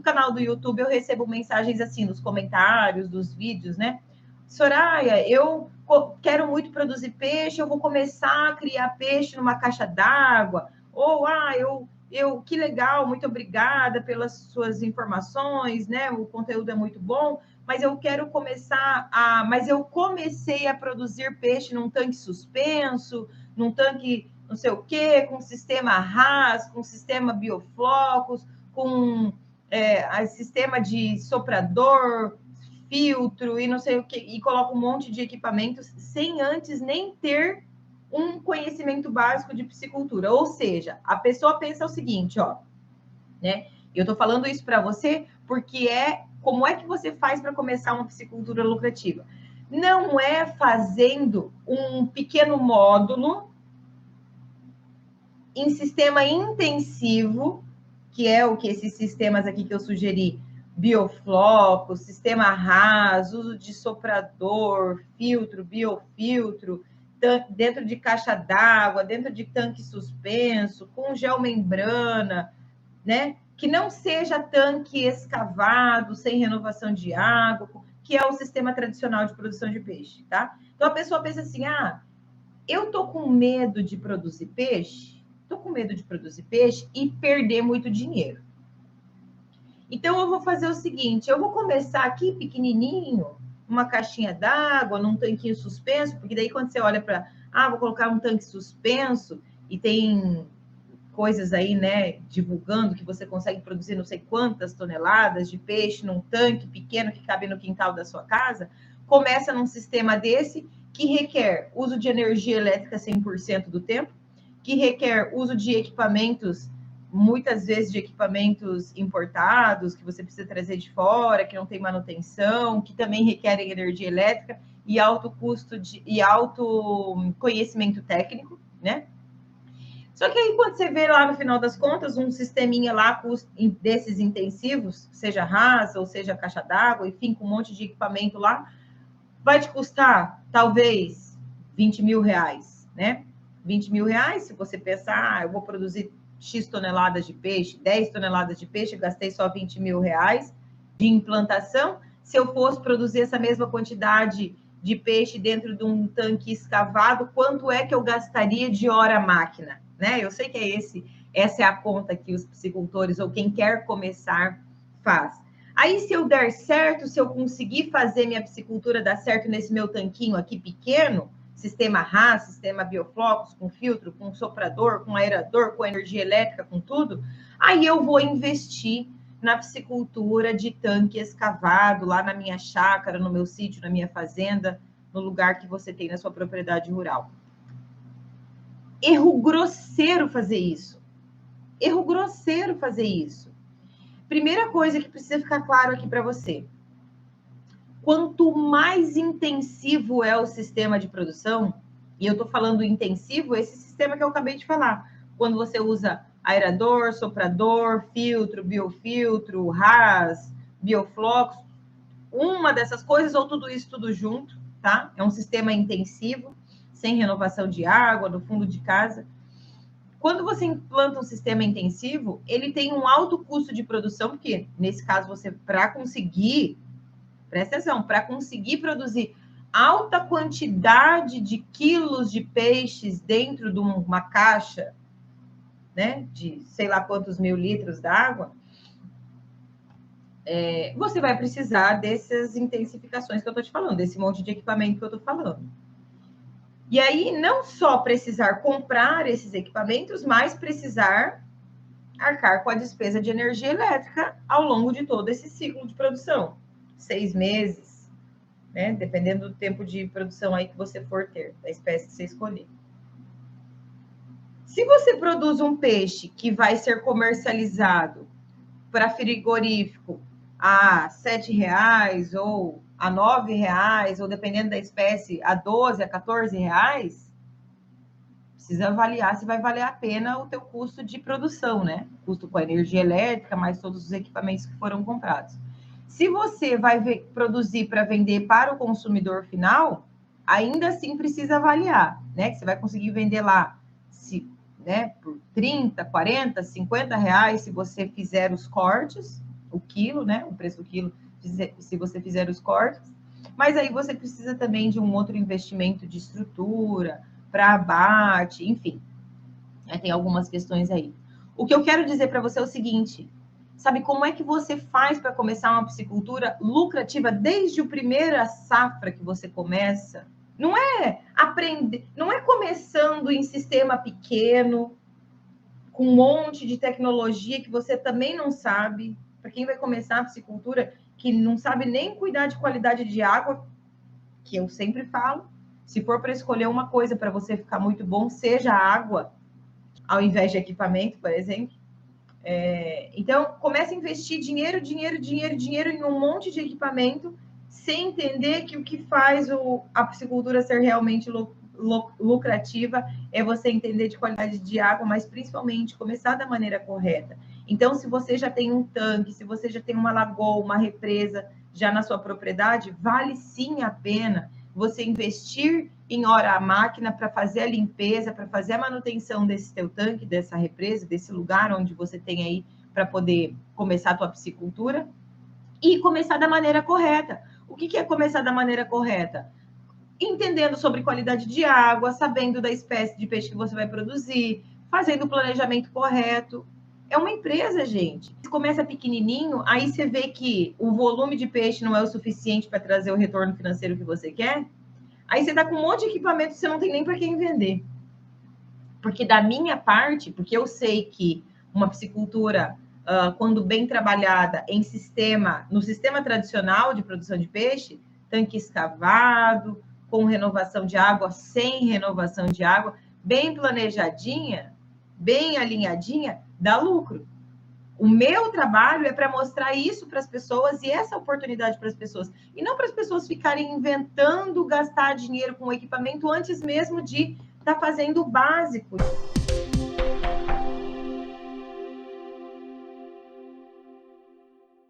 no canal do YouTube eu recebo mensagens assim nos comentários dos vídeos, né? Soraya, eu quero muito produzir peixe, eu vou começar a criar peixe numa caixa d'água. Ou, que legal, muito obrigada pelas suas informações, né? O conteúdo é muito bom, mas eu quero mas eu comecei a produzir peixe num tanque suspenso, num tanque não sei o quê, com sistema RAS, com sistema bioflocos, com sistema de soprador, filtro e não sei o que, e coloca um monte de equipamentos sem antes nem ter um conhecimento básico de piscicultura. Ou seja, a pessoa pensa o seguinte, ó, né? Eu tô falando isso para você porque como é que você faz para começar uma piscicultura lucrativa? Não é fazendo um pequeno módulo em sistema intensivo, que é o que esses sistemas aqui que eu sugeri, biofloco, sistema RAS, uso de soprador, filtro, biofiltro, dentro de caixa d'água, dentro de tanque suspenso, com geomembrana, né? Que não seja tanque escavado, sem renovação de água, que é o sistema tradicional de produção de peixe, tá? Então a pessoa pensa assim, eu tô com medo de produzir peixe, e perder muito dinheiro. Então, eu vou fazer o seguinte, eu vou começar aqui pequenininho, uma caixinha d'água, num tanquinho suspenso, porque daí quando você olha para, vou colocar um tanque suspenso, e tem coisas aí, né, divulgando que você consegue produzir não sei quantas toneladas de peixe num tanque pequeno que cabe no quintal da sua casa, começa num sistema desse que requer uso de energia elétrica 100% do tempo, que requer uso de equipamentos, muitas vezes de equipamentos importados, que você precisa trazer de fora, que não tem manutenção, que também requerem energia elétrica e alto custo e alto conhecimento técnico, né? Só que aí, quando você vê lá, no final das contas, um sisteminha lá desses intensivos, seja RAS ou seja caixa d'água, enfim, com um monte de equipamento lá, vai te custar, talvez, 20 mil reais, né? 20 mil reais, se você pensar, eu vou produzir X toneladas de peixe, 10 toneladas de peixe, gastei só 20 mil reais de implantação. Se eu fosse produzir essa mesma quantidade de peixe dentro de um tanque escavado, quanto é que eu gastaria de hora máquina? Né? Eu sei que essa é a conta que os piscicultores ou quem quer começar faz. Aí, se eu der certo, se eu conseguir fazer minha piscicultura dar certo nesse meu tanquinho aqui pequeno, sistema RAS, sistema bioflocos, com filtro, com soprador, com aerador, com energia elétrica, com tudo, aí eu vou investir na piscicultura de tanque escavado, lá na minha chácara, no meu sítio, na minha fazenda, no lugar que você tem na sua propriedade rural. Erro grosseiro fazer isso. Erro grosseiro fazer isso. Primeira coisa que precisa ficar claro aqui para você. Quanto mais intensivo é o sistema de produção, e eu estou falando intensivo, esse sistema que eu acabei de falar, quando você usa aerador, soprador, filtro, biofiltro, RAS, bioflocos, uma dessas coisas ou tudo isso tudo junto, tá? É um sistema intensivo, sem renovação de água, no fundo de casa. Quando você implanta um sistema intensivo, ele tem um alto custo de produção, porque nesse caso você, para conseguir, presta atenção, para conseguir produzir alta quantidade de quilos de peixes dentro de uma caixa, né, de sei lá quantos mil litros d'água, você vai precisar dessas intensificações que eu estou te falando, desse monte de equipamento que eu estou falando. E aí, não só precisar comprar esses equipamentos, mas precisar arcar com a despesa de energia elétrica ao longo de todo esse ciclo de produção. 6 meses, né? Dependendo do tempo de produção aí que você for ter, da espécie que você escolher. Se você produz um peixe que vai ser comercializado para frigorífico a R$7 ou a R$9, ou dependendo da espécie, a 12, a 14 reais, precisa avaliar se vai valer a pena o teu custo de produção, né? Custo com a energia elétrica, mais todos os equipamentos que foram comprados. Se você vai produzir para vender para o consumidor final, ainda assim precisa avaliar, né? Que você vai conseguir vender lá, né, por 30, 40, 50 reais se você fizer os cortes, o quilo, né? O preço do quilo, se você fizer os cortes. Mas aí você precisa também de um outro investimento de estrutura, para abate, enfim. Tem algumas questões aí. O que eu quero dizer para você é o seguinte: sabe como é que você faz para começar uma piscicultura lucrativa desde a primeira safra que você começa? Não é aprender, não é começando em sistema pequeno, com um monte de tecnologia que você também não sabe. Para quem vai começar a piscicultura, que não sabe nem cuidar de qualidade de água, que eu sempre falo, se for para escolher uma coisa para você ficar muito bom, seja a água, ao invés de equipamento, por exemplo. Então, comece a investir dinheiro em um monte de equipamento, sem entender que o que faz a piscicultura ser realmente lucrativa é você entender de qualidade de água, mas principalmente começar da maneira correta. Então, se você já tem um tanque, se você já tem uma lagoa, uma represa já na sua propriedade, vale sim a pena você investir em hora a máquina para fazer a limpeza, para fazer a manutenção desse teu tanque, dessa represa, desse lugar onde você tem aí para poder começar a tua piscicultura e começar da maneira correta. O que é começar da maneira correta? Entendendo sobre qualidade de água, sabendo da espécie de peixe que você vai produzir, fazendo o planejamento correto. É uma empresa, gente. Se começa pequenininho, aí você vê que o volume de peixe não é o suficiente para trazer o retorno financeiro que você quer. Aí você está com um monte de equipamento que você não tem nem para quem vender. Porque da minha parte, porque eu sei que uma piscicultura, quando bem trabalhada no sistema tradicional de produção de peixe, tanque escavado, com renovação de água, sem renovação de água, bem planejadinha, bem alinhadinha, dá lucro. O meu trabalho é para mostrar isso para as pessoas e essa oportunidade para as pessoas. E não para as pessoas ficarem inventando gastar dinheiro com equipamento antes mesmo de estar fazendo o básico.